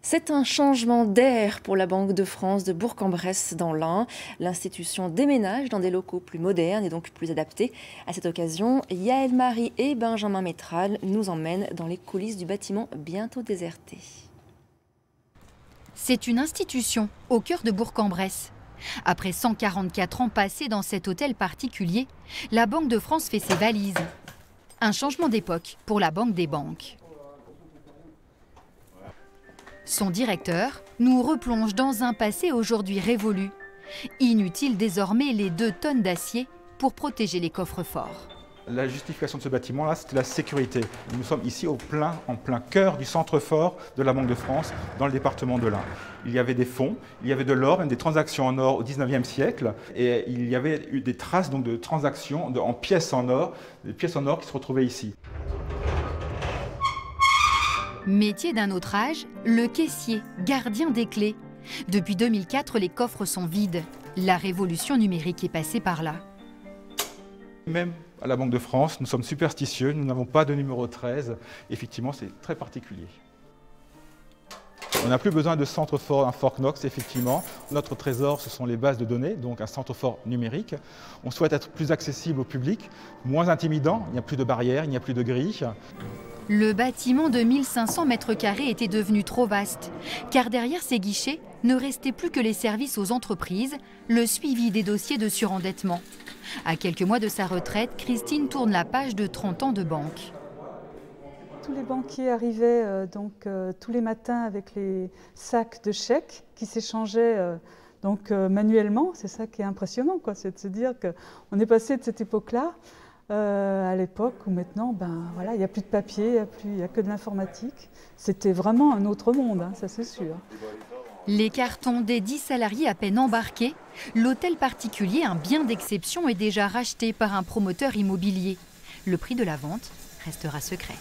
C'est un changement d'air pour la Banque de France de Bourg-en-Bresse dans l'Ain. L'institution déménage dans des locaux plus modernes et donc plus adaptés. À cette occasion, Yaël Marie et Benjamin Métral nous emmènent dans les coulisses du bâtiment bientôt déserté. C'est une institution au cœur de Bourg-en-Bresse. Après 144 ans passés dans cet hôtel particulier, la Banque de France fait ses valises. Un changement d'époque pour la Banque des banques. Son directeur nous replonge dans un passé aujourd'hui révolu. Inutile désormais les 2 tonnes d'acier pour protéger les coffres-forts. La justification de ce bâtiment-là, c'était la sécurité. Nous sommes ici en plein cœur du centre fort de la Banque de France, dans le département de l'Ain. Il y avait des fonds, il y avait de l'or, même des transactions en or au 19e siècle. Et il y avait eu des traces donc, de transactions en pièces en or, des pièces en or qui se retrouvaient ici. Métier d'un autre âge, le caissier, gardien des clés. Depuis 2004, les coffres sont vides. La révolution numérique est passée par là. Même à la Banque de France, nous sommes superstitieux, nous n'avons pas de numéro 13. Effectivement, c'est très particulier. On n'a plus besoin de centre fort, un Fort Knox, effectivement. Notre trésor, ce sont les bases de données, donc un centre fort numérique. On souhaite être plus accessible au public, moins intimidant, il n'y a plus de barrières, il n'y a plus de grilles. Le bâtiment de 1500 mètres carrés était devenu trop vaste, car derrière ces guichets ne restait plus que les services aux entreprises, le suivi des dossiers de surendettement. À quelques mois de sa retraite, Christine tourne la page de 30 ans de banque. Tous les banquiers arrivaient tous les matins avec les sacs de chèques qui s'échangeaient manuellement. C'est ça qui est impressionnant, c'est de se dire qu'on est passé de cette époque-là à l'époque où maintenant, il n'y a plus de papier, il n'y a que de l'informatique. C'était vraiment un autre monde, ça c'est sûr. Les cartons des 10 salariés à peine embarqués, l'hôtel particulier, un bien d'exception, est déjà racheté par un promoteur immobilier. Le prix de la vente restera secret.